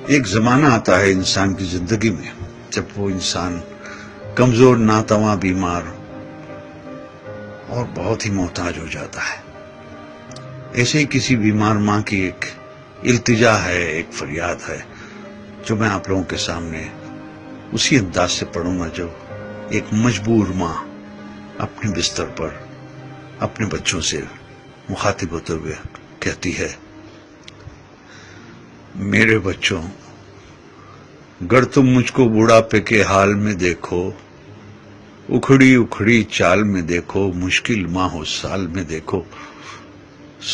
ایک زمانہ آتا ہے انسان کی زندگی میں جب وہ انسان کمزور، ناتواں، بیمار اور بہت ہی محتاج ہو جاتا ہے۔ ایسے ہی کسی بیمار ماں کی ایک التجا ہے، ایک فریاد ہے، جو میں آپ لوگوں کے سامنے اسی انداز سے پڑھوں گا جو ایک مجبور ماں اپنے بستر پر اپنے بچوں سے مخاطب ہوتے ہوئے کہتی ہے، میرے بچوں، گر تم مجھ کو بڑھاپے کے حال میں دیکھو، اکھڑی اکھڑی چال میں دیکھو، مشکل ماہ و سال میں دیکھو،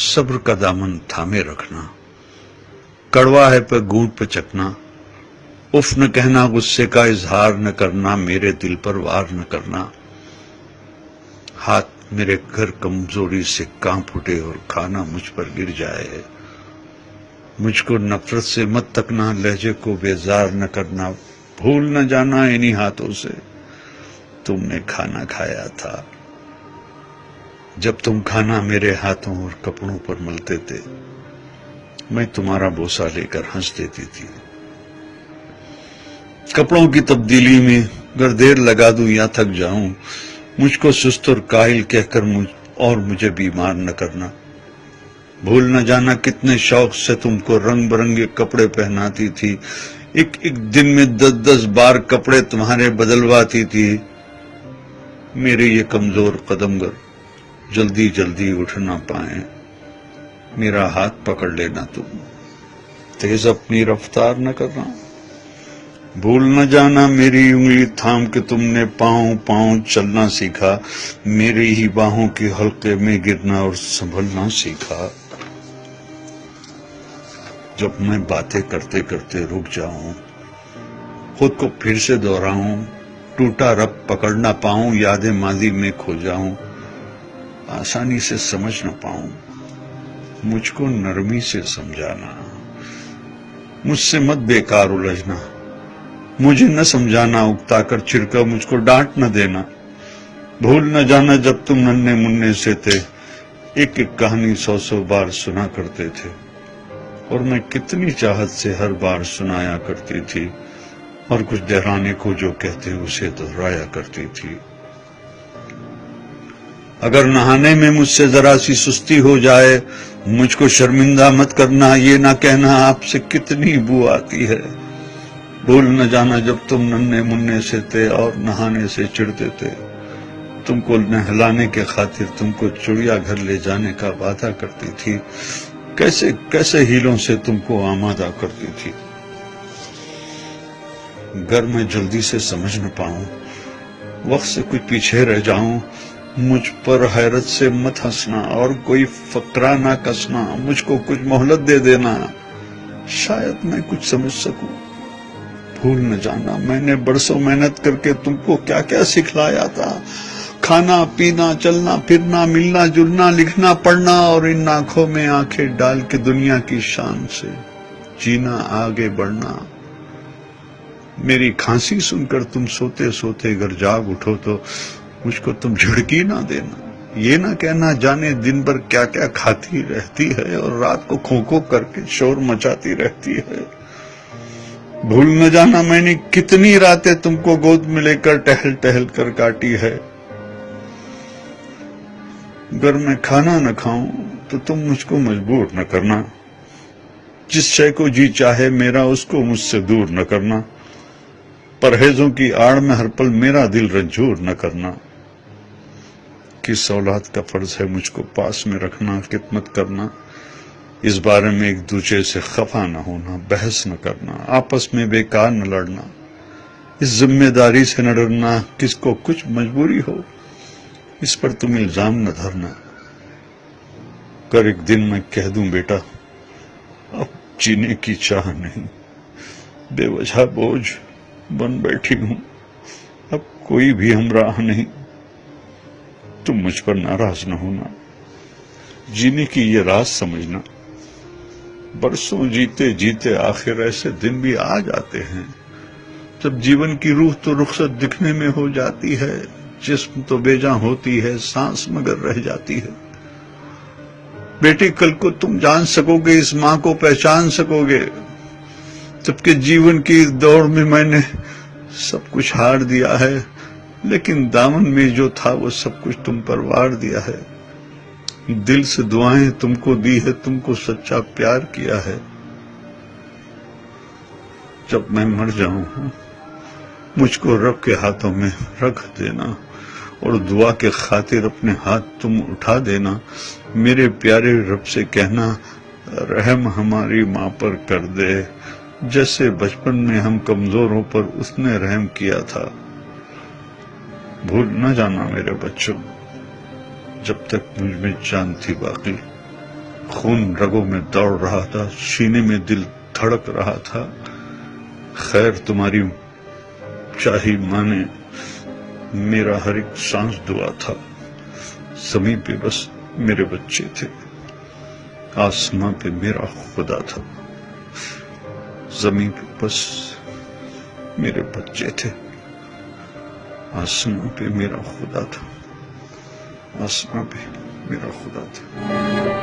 صبر کا دامن تھامے رکھنا، کڑوا ہے پہ گونٹ پہ چکنا، اف نہ کہنا، غصے کا اظہار نہ کرنا، میرے دل پر وار نہ کرنا، ہاتھ میرے گھر کمزوری سے کانپ اٹھے اور کھانا مجھ پر گر جائے، مجھ کو نفرت سے مت تکنا، لہجے کو بیزار نہ کرنا، بھول نہ جانا انہی ہاتھوں سے تم نے کھانا کھایا تھا، جب تم کھانا میرے ہاتھوں اور کپڑوں پر ملتے تھے، میں تمہارا بوسہ لے کر ہنس دیتی تھی، کپڑوں کی تبدیلی میں گر دیر لگا دوں یا تھک جاؤں، مجھ کو سست اور کاہل کہہ کر مجھے بیمار نہ کرنا، بھول نہ جانا کتنے شوق سے تم کو رنگ برنگے کپڑے پہناتی تھی، ایک ایک دن میں 10 بار کپڑے تمہارے بدلواتی تھی، میرے یہ کمزور قدم گر جلدی جلدی اٹھ نہ پائیں، میرا ہاتھ پکڑ لینا تم، تیز اپنی رفتار نہ کرنا، بھول نہ جانا میری انگلی تھام کے تم نے پاؤں پاؤں چلنا سیکھا، میری ہی باہوں کی حلقے میں گرنا اور سنبھلنا سیکھا، جب میں باتیں کرتے کرتے رک جاؤں، خود کو پھر سے دہراؤں، ٹوٹا رب پکڑ نہ پاؤں، یادیں ماضی میں کھو جاؤں، آسانی سے سمجھ نہ پاؤں، مجھ کو نرمی سے سمجھانا، مجھ سے مت بیکار الجھنا، مجھے نہ سمجھانا اکتا کر چھڑکا، مجھ کو ڈانٹ نہ دینا، بھول نہ جانا جب تم ننھے منھے سے تھے، ایک ایک کہانی 100 بار سنا کرتے تھے، اور میں کتنی چاہت سے ہر بار سنایا کرتی تھی، اور کچھ دہرانے کو جو کہتے اسے دہرایا کرتی تھی، اگر نہانے میں مجھ سے ذرا سی سستی ہو جائے، مجھ کو شرمندہ مت کرنا، یہ نہ کہنا آپ سے کتنی بو آتی ہے، بھول نہ جانا جب تم ننھے منھے سے تھے اور نہانے سے چڑھتے تھے، تم کو نہلانے کے خاطر تم کو چڑیا گھر لے جانے کا وعدہ کرتی تھی، کیسے کیسے ہیلوں سے تم کو آمادہ کرتی تھی، گر میں جلدی سے سمجھ نہ پاؤں، وقت سے کچھ پیچھے رہ جاؤں، مجھ پر حیرت سے مت ہنسنا اور کوئی فقرہ نہ کسنا، مجھ کو کچھ مہلت دے دینا، شاید میں کچھ سمجھ سکوں، بھول نہ جانا میں نے برسوں محنت کر کے تم کو کیا کیا سکھلایا تھا، کھانا پینا چلنا پھرنا ملنا جلنا لکھنا پڑھنا، اور ان آنکھوں میں آنکھیں ڈال کے دنیا کی شان سے جینا آگے بڑھنا، میری کھانسی سن کر تم سوتے سوتے اگر جاگ اٹھو تو مجھ کو تم جھڑکی نہ دینا، یہ نہ کہنا جانے دن بھر کیا کیا کھاتی رہتی ہے اور رات کو کھو کھو کر کے شور مچاتی رہتی ہے، بھول نہ جانا میں نے کتنی راتیں تم کو گود میں لے کر ٹہل ٹہل کر کاٹی ہے، اگر میں کھانا نہ کھاؤں تو تم مجھ کو مجبور نہ کرنا، جس شے کو جی چاہے میرا اس کو مجھ سے دور نہ کرنا، پرہیزوں کی آڑ میں ہر پل میرا دل رنجور نہ کرنا، کس اولاد کا فرض ہے مجھ کو پاس میں رکھنا، خدمت کرنا، اس بارے میں ایک دوسرے سے خفا نہ ہونا، بحث نہ کرنا، آپس میں بیکار نہ لڑنا، اس ذمہ داری سے نہ ڈرنا، کس کو کچھ مجبوری ہو اس پر تم الزام نہ دھرنا، کر ایک دن میں کہہ دوں بیٹا اب جینے کی چاہ نہیں، بے وجہ بوجھ بن بیٹھی ہوں، اب کوئی بھی ہمراہ نہیں، تم مجھ پر ناراض نہ ہونا، جینے کی یہ راز سمجھنا، برسوں جیتے جیتے آخر ایسے دن بھی آ جاتے ہیں جب جیون کی روح تو رخصت دکھنے میں ہو جاتی ہے، جسم تو بے جاں ہوتی ہے، سانس مگر رہ جاتی ہے، بیٹی کل کو تم جان سکو گے، اس ماں کو پہچان سکو گے، جبکہ جیون کی اس دوڑ میں میں نے سب کچھ ہار دیا ہے، لیکن دامن میں جو تھا وہ سب کچھ تم پر وار دیا ہے۔ دل سے دعائیں تم کو دی ہے، تم کو سچا پیار کیا ہے۔ جب میں مر جاؤں مجھ کو رب کے ہاتھوں میں رکھ دینا، اور دعا کے خاطر اپنے ہاتھ تم اٹھا دینا۔ میرے پیارے رب سے کہنا، رحم ہماری ماں پر کر دے، جیسے بچپن میں ہم کمزوروں پر اس نے رحم کیا تھا۔ بھول نہ جانا میرے بچوں، جب تک مجھ میں جان تھی باقی، خون رگوں میں دوڑ رہا تھا، سینے میں دل دھڑک رہا تھا۔ خیر تمہاری چاہی مانے، میرا ہر ایک سانس دعا تھا۔ زمین پہ بس میرے بچے تھے، آسمان پہ میرا خدا تھا۔ زمین پہ بس میرے بچے تھے، آسمان پہ میرا خدا تھا، آسمان پہ میرا خدا تھا۔